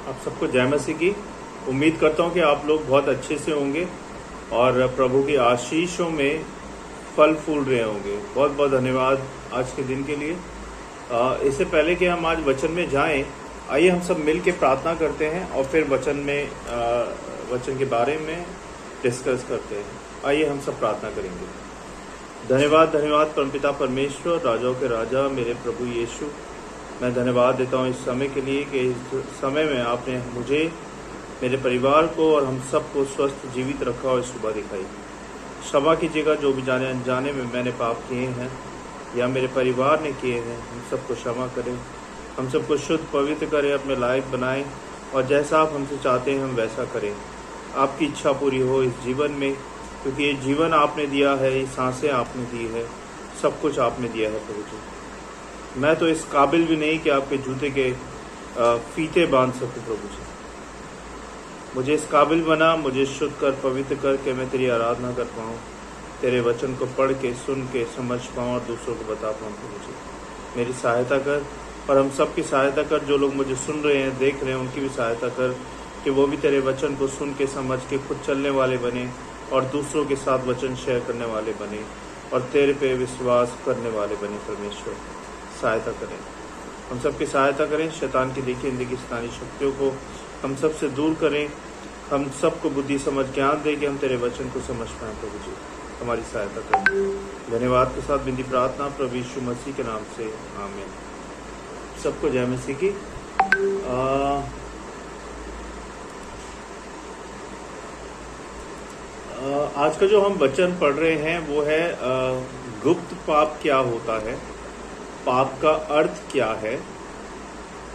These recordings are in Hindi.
आप सबको जय मसीह की। उम्मीद करता हूँ कि आप लोग बहुत अच्छे से होंगे और प्रभु की आशीषों में फल फूल रहे होंगे। बहुत बहुत धन्यवाद आज के दिन के लिए। इससे पहले कि हम आज वचन में जाएं, आइए हम सब मिल के प्रार्थना करते हैं और फिर वचन के बारे में डिस्कस करते हैं। आइए हम सब प्रार्थना करेंगे। धन्यवाद परमपिता परमेश्वर, राजाओं के राजा, मेरे प्रभु यीशु, मैं धन्यवाद देता हूँ इस समय के लिए कि इस समय में आपने मुझे, मेरे परिवार को और हम सबको स्वस्थ जीवित रखा और सुबह दिखाई। क्षमा कीजिएगा जो भी जाने अनजाने में मैंने पाप किए हैं या मेरे परिवार ने किए हैं, हम सबको क्षमा करें, हम सबको शुद्ध पवित्र करें, अपने लायक बनाएं और जैसा आप हमसे चाहते हैं हम वैसा करें। आपकी इच्छा पूरी हो इस जीवन में, क्योंकि ये जीवन आपने दिया है, ये सांसें आपने दी है, सब कुछ आपने दिया है प्रभु जी। मैं तो इस काबिल भी नहीं कि आपके जूते के फीते बांध सकूं प्रभु जी। मुझे इस काबिल बना, मुझे शुद्ध कर, पवित्र कर के मैं तेरी आराधना कर पाऊँ, तेरे वचन को पढ़ के, सुन के, समझ पाऊँ और दूसरों को बता पाऊँ प्रभु जी। मेरी सहायता कर और हम सब की सहायता कर। जो लोग मुझे सुन रहे हैं, देख रहे हैं, उनकी भी सहायता कर कि वो भी तेरे वचन को सुन के, समझ के खुद चलने वाले बने और दूसरों के साथ वचन शेयर करने वाले बने और तेरे पे विश्वास करने वाले बने। परमेश्वर सहायता करें, हम सबकी सहायता करें। शैतान की देखी जिंदगी शैतानी शक्तियों को हम सब से दूर करें। हम सबको बुद्धि समझ ज्ञान दे कि हम तेरे वचन को समझ पाएं प्रभु जी। हमारी सहायता करें। धन्यवाद के साथ विनती प्रार्थना प्रभु यीशु मसीह के नाम से, आमीन। सबको जय मसीह की। आज का जो हम वचन पढ़ रहे हैं वो है गुप्त पाप क्या होता है, पाप का अर्थ क्या है,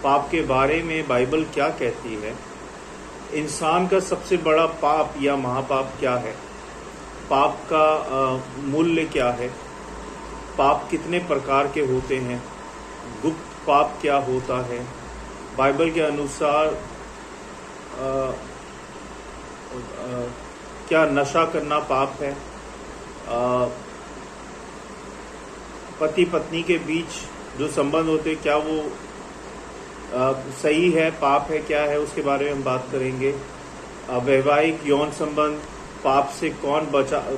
पाप के बारे में बाइबल क्या कहती है, इंसान का सबसे बड़ा पाप या महापाप क्या है, पाप का मूल्य क्या है, पाप कितने प्रकार के होते हैं, गुप्त पाप क्या होता है, बाइबल के अनुसार क्या नशा करना पाप है, पति पत्नी के बीच जो संबंध होते क्या वो सही है, पाप है, क्या है, उसके बारे में हम बात करेंगे। वैवाहिक यौन संबंध, पाप से कौन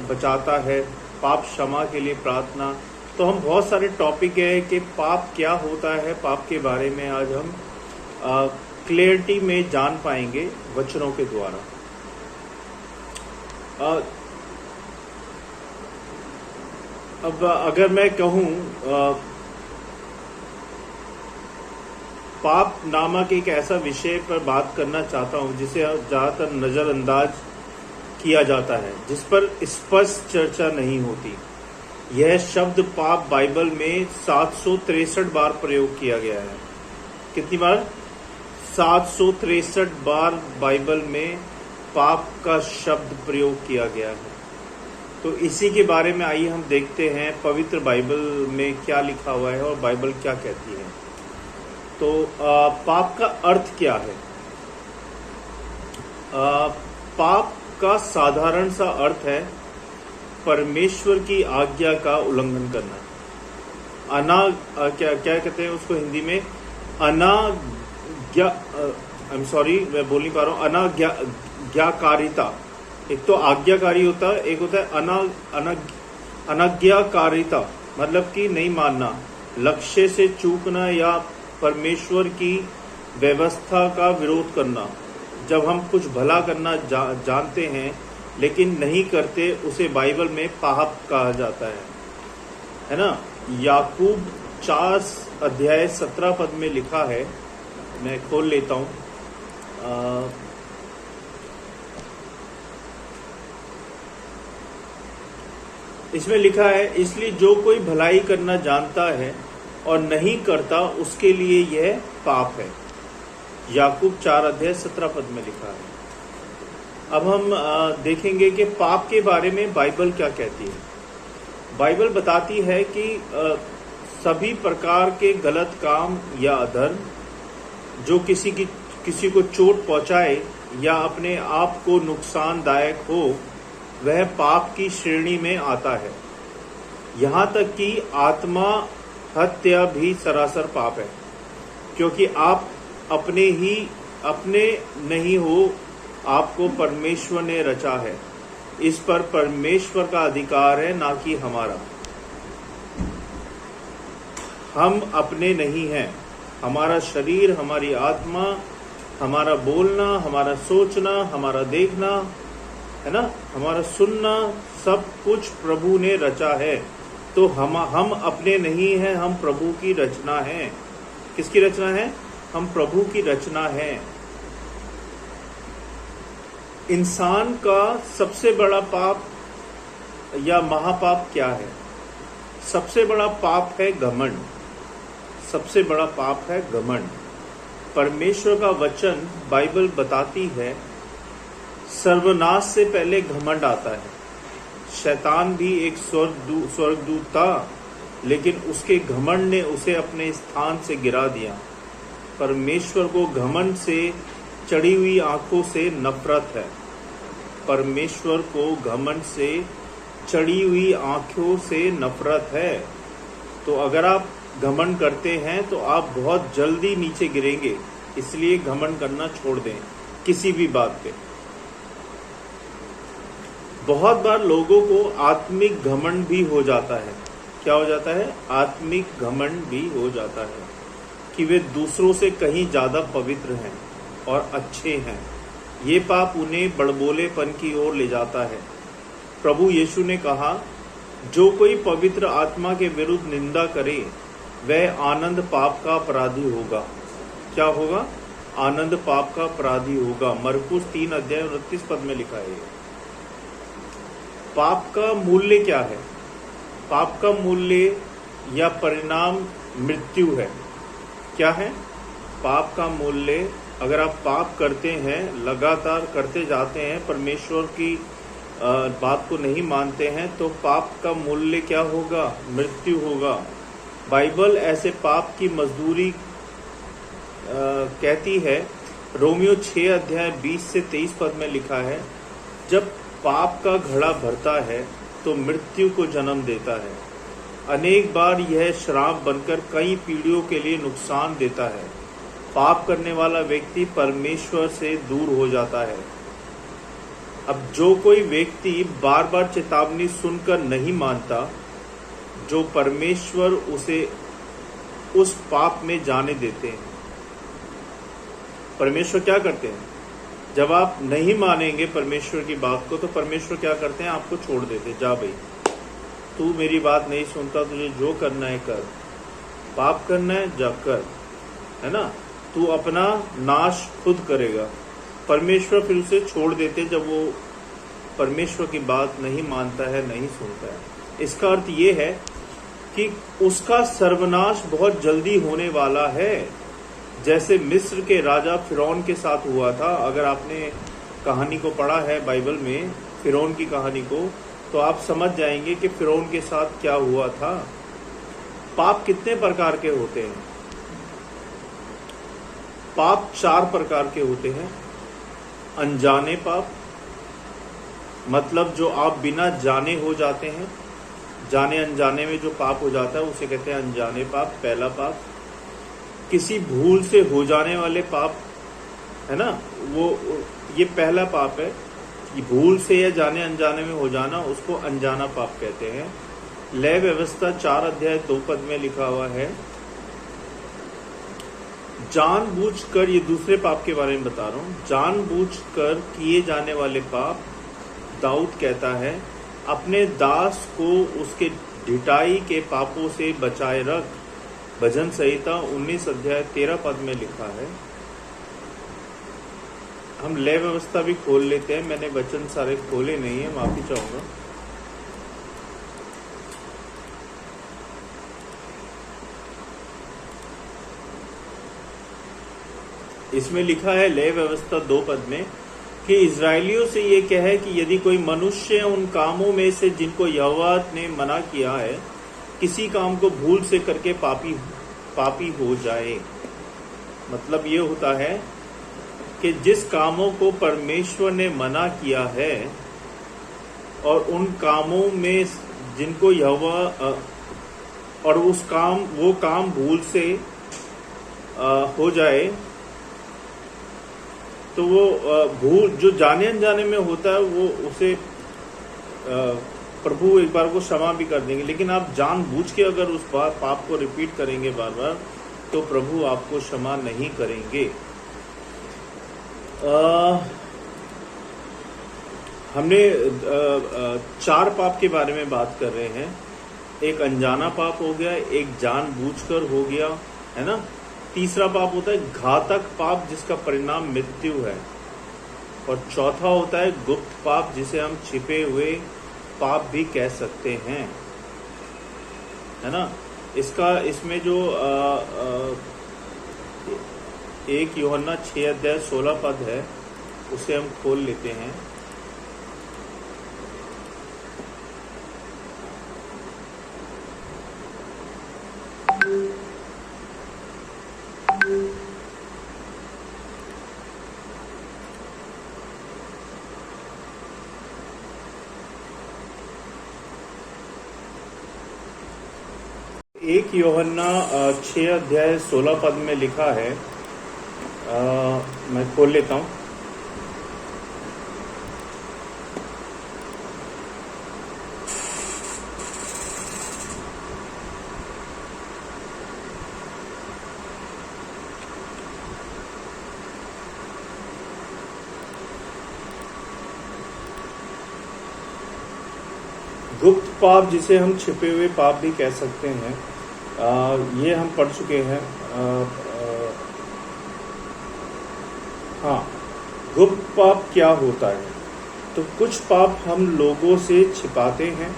बचाता है, पाप क्षमा के लिए प्रार्थना। तो हम बहुत सारे टॉपिक है कि पाप क्या होता है, पाप के बारे में आज हम क्लियरिटी में जान पाएंगे वचनों के द्वारा। अब अगर मैं कहूँ पाप नामक एक ऐसा विषय पर बात करना चाहता हूँ जिसे ज़्यादातर नज़रअंदाज किया जाता है, जिस पर स्पष्ट चर्चा नहीं होती। यह शब्द पाप बाइबल में 763 बार प्रयोग किया गया है। कितनी बार? 763 बार बाइबल में पाप का शब्द प्रयोग किया गया है। तो इसी के बारे में आइए हम देखते हैं पवित्र बाइबल में क्या लिखा हुआ है और बाइबल क्या कहती है। तो पाप का अर्थ क्या है? पाप का साधारण सा अर्थ है परमेश्वर की आज्ञा का उल्लंघन करना। क्या कहते हैं उसको हिंदी में? मैं बोल नहीं पा रहा हूँ। अनाज्ञाकारिता। एक तो आज्ञाकारी होता है, एक होता है अनाज्ञाकारिता, मतलब कि नहीं मानना, लक्ष्य से चूकना या परमेश्वर की व्यवस्था का विरोध करना। जब हम कुछ भला करना जानते हैं लेकिन नहीं करते, उसे बाइबल में पाप कहा जाता है ना। याकूब 4 अध्याय 17 पद में लिखा है, मैं खोल लेता हूँ। इसमें लिखा है, इसलिए जो कोई भलाई करना जानता है और नहीं करता उसके लिए यह पाप है। याकूब 4 अध्याय 17 पद में लिखा है। अब हम देखेंगे कि पाप के बारे में बाइबल क्या कहती है। बाइबल बताती है कि सभी प्रकार के गलत काम या अधर्म जो किसी को चोट पहुंचाए या अपने आप को नुकसानदायक हो, वह पाप की श्रेणी में आता है। यहाँ तक कि आत्मा हत्या भी सरासर पाप है, क्योंकि आप अपने ही अपने नहीं हो, आपको परमेश्वर ने रचा है। इस पर परमेश्वर का अधिकार है, ना कि हमारा। हम अपने नहीं हैं। हमारा शरीर, हमारी आत्मा, हमारा बोलना, हमारा सोचना, हमारा देखना, है ना, हमारा सुनना, सब कुछ प्रभु ने रचा है। तो हम अपने नहीं हैं, हम प्रभु की रचना हैं। किसकी रचना है? हम प्रभु की रचना है। इंसान का सबसे बड़ा पाप या महापाप क्या है? सबसे बड़ा पाप है घमंड। सबसे बड़ा पाप है घमंड। परमेश्वर का वचन, बाइबल बताती है, सर्वनाश से पहले घमंड आता है। शैतान भी एक स्वर्गदूत था, लेकिन उसके घमंड ने उसे अपने स्थान से गिरा दिया। परमेश्वर को घमंड से, चढ़ी हुई आंखों से नफरत है। परमेश्वर को घमंड से, चढ़ी हुई आंखों से नफरत है। तो अगर आप घमंड करते हैं तो आप बहुत जल्दी नीचे गिरेंगे। इसलिए घमंड करना छोड़ दें किसी भी बात पे। बहुत बार लोगों को आत्मिक घमंड भी हो जाता है। क्या हो जाता है? आत्मिक घमंड भी हो जाता है कि वे दूसरों से कहीं ज्यादा पवित्र हैं और अच्छे हैं। ये पाप उन्हें बड़बोलेपन की ओर ले जाता है। प्रभु यीशु ने कहा, जो कोई पवित्र आत्मा के विरुद्ध निंदा करे वह आनंद पाप का अपराधी होगा। क्या होगा? आनंद पाप का अपराधी होगा। मरकुस 3:29 में लिखा है। पाप का मूल्य क्या है? पाप का मूल्य या परिणाम मृत्यु है। क्या है? पाप का मूल्य, अगर आप पाप करते हैं, लगातार करते जाते हैं, परमेश्वर की बात को नहीं मानते हैं, तो पाप का मूल्य क्या होगा? मृत्यु होगा। बाइबल ऐसे पाप की मजदूरी कहती है। रोमियो 6:20-23 में लिखा है, जब पाप का घड़ा भरता है तो मृत्यु को जन्म देता है। अनेक बार यह श्राप बनकर कई पीढ़ियों के लिए नुकसान देता है। पाप करने वाला व्यक्ति परमेश्वर से दूर हो जाता है। अब जो कोई व्यक्ति बार बार चेतावनी सुनकर नहीं मानता, जो परमेश्वर उसे उस पाप में जाने देते हैं। परमेश्वर क्या करते हैं? जब आप नहीं मानेंगे परमेश्वर की बात को, तो परमेश्वर क्या करते हैं? आपको छोड़ देते हैं। जा भाई, तू मेरी बात नहीं सुनता, तुझे जो करना है कर, पाप करना है जा कर, है ना, तू अपना नाश खुद करेगा। परमेश्वर फिर उसे छोड़ देते जब वो परमेश्वर की बात नहीं मानता है, नहीं सुनता है। इसका अर्थ ये है कि उसका सर्वनाश बहुत जल्दी होने वाला है, जैसे मिस्र के राजा फिरौन के साथ हुआ था। अगर आपने कहानी को पढ़ा है बाइबल में, फिरौन की कहानी को, तो आप समझ जाएंगे कि फिरौन के साथ क्या हुआ था। पाप कितने प्रकार के होते हैं? पाप 4 प्रकार के होते हैं। अनजाने पाप, मतलब जो आप बिना जाने हो जाते हैं, जाने अनजाने में जो पाप हो जाता है उसे कहते हैं अनजाने पाप, पहला पाप। किसी भूल से हो जाने वाले पाप, है ना, वो ये पहला पाप है। भूल से या जाने अनजाने में हो जाना, उसको अनजाना पाप कहते हैं। लय व्यवस्था 4:2 में लिखा हुआ है, जानबूझकर, ये दूसरे पाप के बारे में बता रहा हूं, जानबूझकर किए जाने वाले पाप। दाऊद कहता है, अपने दास को उसके ढिठाई के पापों से बचाए रख। भजन संहिता 19:13 में लिखा है। हम लय व्यवस्था भी खोल लेते हैं। मैंने वचन सारे खोले नहीं है, माफी चाहूंगा। इसमें लिखा है लय व्यवस्था 2 में कि इजरायलियों से ये कहे कि यदि कोई मनुष्य उन कामों में से जिनको यहोवा ने मना किया है, किसी काम को भूल से करके पापी हो जाए। मतलब ये होता है कि जिस कामों को परमेश्वर ने मना किया है और उन कामों में जिनको यहोवा, और वो काम भूल से हो जाए, तो वो भूल जो जाने अनजाने में होता है वो उसे प्रभु एक बार को क्षमा भी कर देंगे। लेकिन आप जानबूझ के अगर उस पाप को रिपीट करेंगे बार बार, तो प्रभु आपको क्षमा नहीं करेंगे। हमने 4 पाप के बारे में बात कर रहे हैं। एक अनजाना पाप हो गया, एक जानबूझकर हो गया, है ना। तीसरा पाप होता है घातक पाप जिसका परिणाम मृत्यु है, और चौथा होता है गुप्त पाप जिसे हम छिपे हुए पाप भी कह सकते हैं, है ना। इसमें जो 1 यूहन्ना 6:16 है, उसे हम खोल लेते हैं। एक यूहन्ना 6:16 में लिखा है, मैं खोल लेता हूं। गुप्त पाप जिसे हम छिपे हुए पाप भी कह सकते हैं, ये हम पढ़ चुके हैं। हाँ, गुप्त पाप क्या होता है? तो कुछ पाप हम लोगों से छिपाते हैं,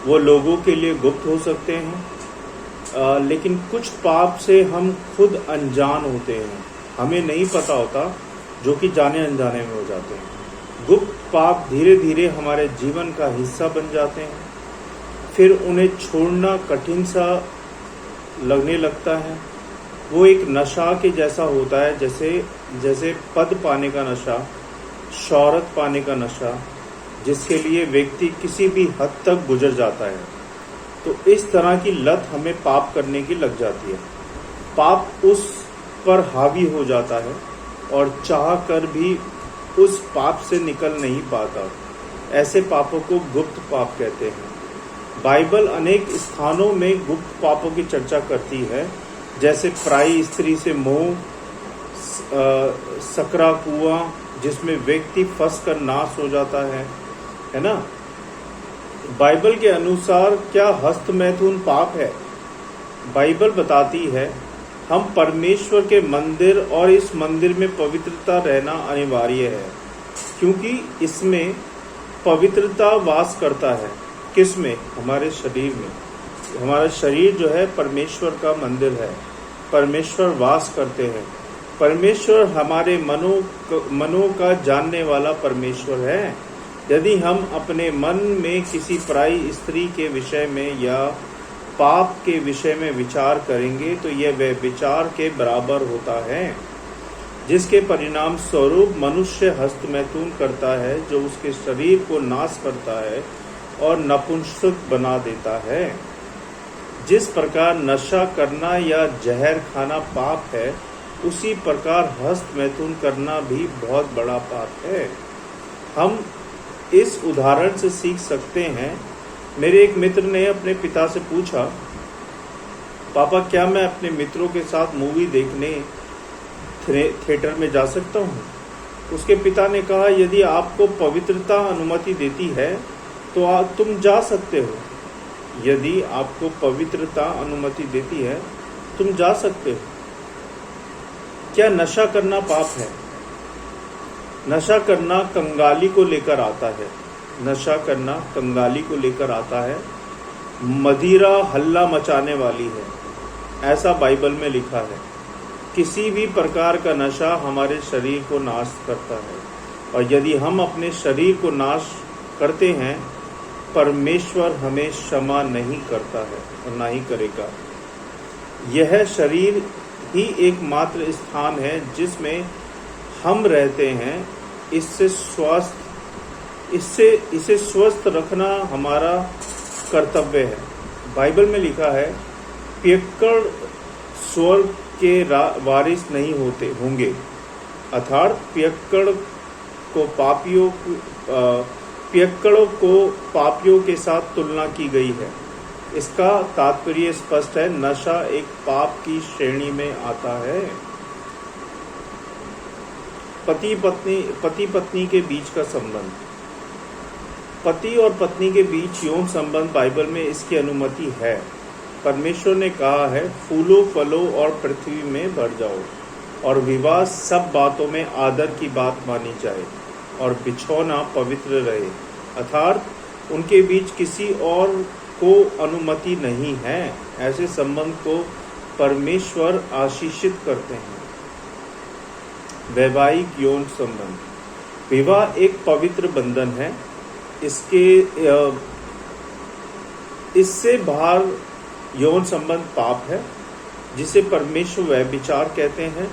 वो लोगों के लिए गुप्त हो सकते हैं, लेकिन कुछ पाप से हम खुद अनजान होते हैं, हमें नहीं पता होता, जो कि जाने अनजाने में हो जाते हैं। गुप्त पाप धीरे धीरे हमारे जीवन का हिस्सा बन जाते हैं, फिर उन्हें छोड़ना कठिन सा लगने लगता है। वो एक नशा के जैसा होता है, जैसे पद पाने का नशा, शौहरत पाने का नशा, जिसके लिए व्यक्ति किसी भी हद तक गुजर जाता है। तो इस तरह की लत हमें पाप करने की लग जाती है। पाप उस पर हावी हो जाता है और चाह कर भी उस पाप से निकल नहीं पाता। ऐसे पापों को गुप्त पाप कहते हैं। बाइबल अनेक स्थानों में गुप्त पापों की चर्चा करती है, जैसे पराई स्त्री से मोह, सकरा कुआं जिसमें व्यक्ति फंस कर नाश हो जाता है ना। बाइबल के अनुसार क्या हस्त मैथुन पाप है? बाइबल बताती है हम परमेश्वर के मंदिर और इस मंदिर में पवित्रता रहना अनिवार्य है, क्योंकि इसमें पवित्रता वास करता है। किसमें? हमारे शरीर में। हमारा शरीर जो है परमेश्वर का मंदिर है, परमेश्वर वास करते हैं। परमेश्वर हमारे मनों का जानने वाला परमेश्वर है। यदि हम अपने मन में किसी पराई स्त्री के विषय में या पाप के विषय में विचार करेंगे, तो यह वह विचार के बराबर होता है, जिसके परिणाम स्वरूप मनुष्य हस्तमैथुन करता है, जो उसके शरीर को नाश करता है और नपुंसक बना देता है। जिस प्रकार नशा करना या जहर खाना पाप है, उसी प्रकार हस्तमैथुन करना भी बहुत बड़ा पाप है। हम इस उदाहरण से सीख सकते हैं। मेरे एक मित्र ने अपने पिता से पूछा, पापा क्या मैं अपने मित्रों के साथ मूवी देखने थिएटर में जा सकता हूँ? उसके पिता ने कहा, यदि आपको पवित्रता अनुमति देती है तो तुम जा सकते हो। यदि आपको पवित्रता अनुमति देती है तुम जा सकते हो। क्या नशा करना पाप है? नशा करना कंगाली को लेकर आता है। नशा करना कंगाली को लेकर आता है। मदिरा हल्ला मचाने वाली है, ऐसा बाइबल में लिखा है। किसी भी प्रकार का नशा हमारे शरीर को नाश करता है, और यदि हम अपने शरीर को नाश करते हैं, परमेश्वर हमें क्षमा नहीं करता है और ना ही करेगा। यह शरीर ही एकमात्र स्थान है जिसमें हम रहते हैं। इसे स्वस्थ रखना हमारा कर्तव्य है। बाइबल में लिखा है, पियक्कड़ स्वर्ग के वारिस नहीं होंगे। अर्थात पियक्कड़ों को पापियों के साथ तुलना की गई है। इसका तात्पर्य स्पष्ट है, नशा एक पाप की श्रेणी में आता है। पति पत्नी के बीच का संबंध। पति और पत्नी के बीच यौन संबंध बाइबल में इसकी अनुमति है। परमेश्वर ने कहा है, फूलो फलो और पृथ्वी में बढ़ जाओ, और विवाह सब बातों में आदर की बात मानी जाए, और बिछौना पवित्र रहे। अर्थात उनके बीच किसी और को अनुमति नहीं है। ऐसे संबंध को परमेश्वर आशीषित करते हैं। वैवाहिक यौन संबंध। विवाह एक पवित्र बंधन है। इससे बाहर यौन संबंध पाप है, जिसे परमेश्वर व्यभिचार कहते हैं।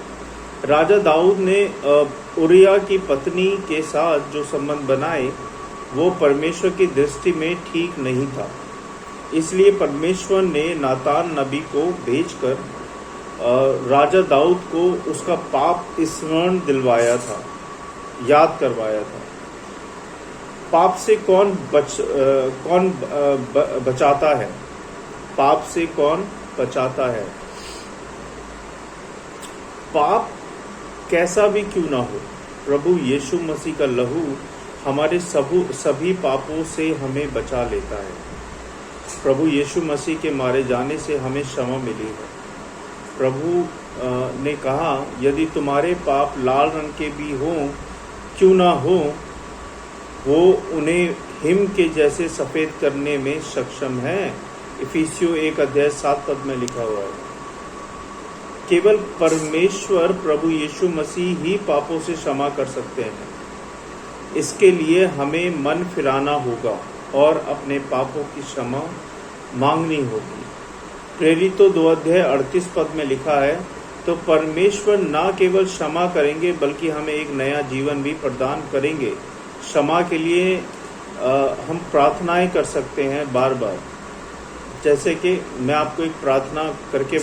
राजा दाऊद ने उरिया की पत्नी के साथ जो संबंध बनाए वो परमेश्वर की दृष्टि में ठीक नहीं था। इसलिए परमेश्वर ने नातान नबी को भेजकर राजा दाऊद को उसका पाप स्मरण दिलवाया था, याद करवाया था। पाप से कौन बचाता है? पाप से कौन बचाता है? पाप कैसा भी क्यों ना हो, प्रभु यीशु मसीह का लहू हमारे सभी पापों से हमें बचा लेता है। प्रभु यीशु मसीह के मारे जाने से हमें क्षमा मिली है। प्रभु ने कहा, यदि तुम्हारे पाप लाल रंग के भी हों क्यों ना हो, वो उन्हें हिम के जैसे सफ़ेद करने में सक्षम है। इफिसियों 1:7 में लिखा हुआ है। केवल परमेश्वर प्रभु यीशु मसीह ही पापों से क्षमा कर सकते हैं। इसके लिए हमें मन फिराना होगा और अपने पापों की क्षमा मांगनी होगी। प्रेरितों 2:38 में लिखा है, तो परमेश्वर न केवल क्षमा करेंगे बल्कि हमें एक नया जीवन भी प्रदान करेंगे। क्षमा के लिए हम प्रार्थनाएं कर सकते हैं बार बार। जैसे कि मैं आपको एक प्रार्थना करके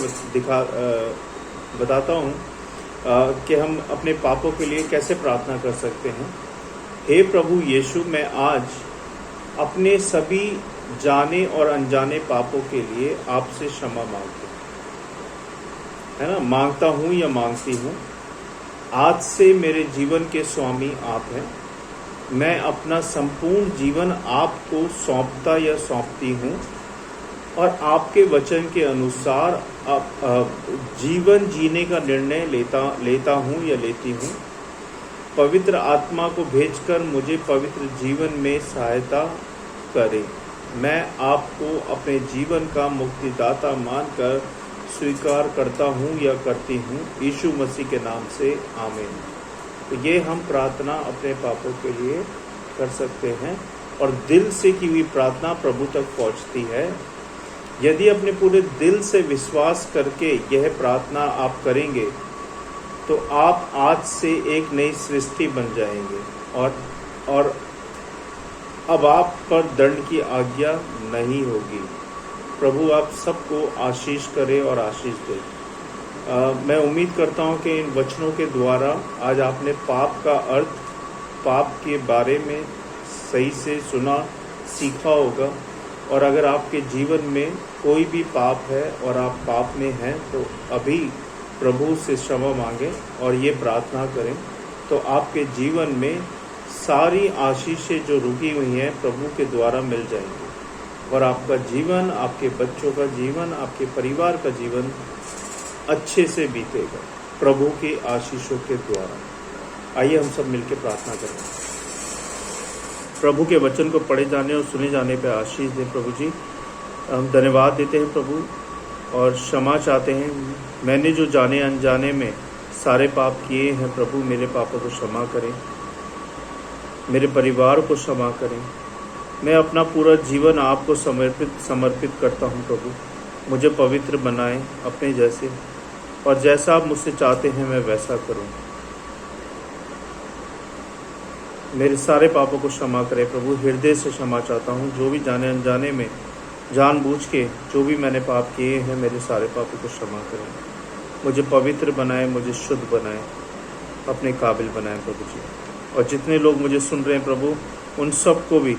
बताता हूँ कि हम अपने पापों के लिए कैसे प्रार्थना कर सकते हैं। हे प्रभु यीशु, मैं आज अपने सभी जाने और अनजाने पापों के लिए आपसे क्षमा मांगता हूँ, है ना, मांगता हूँ या मांगती हूँ। आज से मेरे जीवन के स्वामी आप हैं। मैं अपना संपूर्ण जीवन आपको सौंपता या सौंपती हूँ और आपके वचन के अनुसार जीवन जीने का निर्णय लेता हूँ या लेती हूँ। पवित्र आत्मा को भेजकर मुझे पवित्र जीवन में सहायता करें। मैं आपको अपने जीवन का मुक्तिदाता मानकर स्वीकार करता हूँ या करती हूँ। यीशु मसीह के नाम से आमीन। तो ये हम प्रार्थना अपने पापों के लिए कर सकते हैं और दिल से की हुई प्रार्थना प्रभु तक पहुँचती है। यदि अपने पूरे दिल से विश्वास करके यह प्रार्थना आप करेंगे तो आप आज से एक नई सृष्टि बन जाएंगे और अब आप पर दंड की आज्ञा नहीं होगी। प्रभु आप सबको आशीष करे और आशीष दे। मैं उम्मीद करता हूं कि इन वचनों के द्वारा आज आपने पाप का अर्थ, पाप के बारे में सही से सुना, सीखा होगा। और अगर आपके जीवन में कोई भी पाप है और आप पाप में हैं तो अभी प्रभु से क्षमा मांगें और ये प्रार्थना करें, तो आपके जीवन में सारी आशीषें जो रुकी हुई हैं प्रभु के द्वारा मिल जाएंगी और आपका जीवन, आपके बच्चों का जीवन, आपके परिवार का जीवन अच्छे से बीतेगा प्रभु की आशीषों के द्वारा। आइए हम सब मिलकर प्रार्थना करें। प्रभु के वचन को पढ़े जाने और सुने जाने पर आशीष दें। प्रभु जी, हम धन्यवाद देते हैं प्रभु और क्षमा चाहते हैं। मैंने जो जाने अनजाने में सारे पाप किए हैं प्रभु, मेरे पापों को क्षमा करें, मेरे परिवार को क्षमा करें। मैं अपना पूरा जीवन आपको समर्पित करता हूं प्रभु। मुझे पवित्र बनाएं अपने जैसे, और जैसा आप मुझसे चाहते हैं मैं वैसा करूं। मेरे सारे पापों को क्षमा करें प्रभु। हृदय से क्षमा चाहता हूं। जो भी जाने अनजाने में जानबूझ के जो भी मैंने पाप किए हैं, मेरे सारे पापों को क्षमा करें। मुझे पवित्र बनाएं, मुझे शुद्ध बनाएं। अपने काबिल बनाएं प्रभु जी। और जितने लोग मुझे सुन रहे हैं प्रभु, उन सबको भी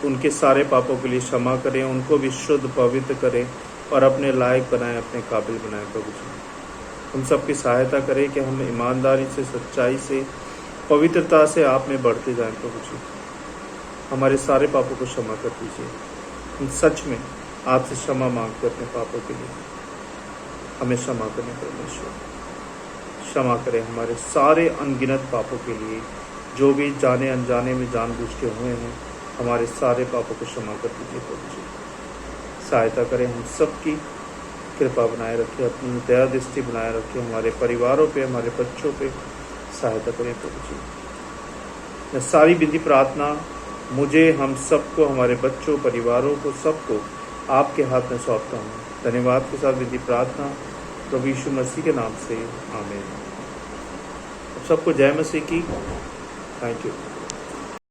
उनके सारे पापों के लिए क्षमा करें, उनको भी शुद्ध पवित्र करें और अपने लायक बनाएं, अपने काबिल बनाएं प्रभु जी। हम सबकी सहायता करें कि हम ईमानदारी से, सच्चाई से, पवित्रता से आप में बढ़ते जाएं प्रभु जी। हमारे सारे पापों को क्षमा कर दीजिए। हम सच में आपसे क्षमा मांगते अपने पापों के लिए। हमें क्षमा करें परमेश्वर, क्षमा करें हमारे सारे अनगिनत पापों के लिए, जो भी जाने अनजाने में जानबूझ के हुए हैं। हमारे सारे पापों को क्षमा कर दीजिए प्रभु जी। सहायता करें, हम सबकी कृपा बनाए रखें, अपनी दया दृष्टि बनाए रखें, हमारे परिवारों पे, हमारे बच्चों पे सहायता करें प्रभु जी। मैं सारी विधि प्रार्थना मुझे, हम सबको, हमारे बच्चों, परिवारों को, सबको आपके हाथ में सौंपता हूँ। धन्यवाद के साथ विधि प्रार्थना प्रभु यीशु मसीह के नाम से, आमीन। सबको जय मसीह की। Thank you.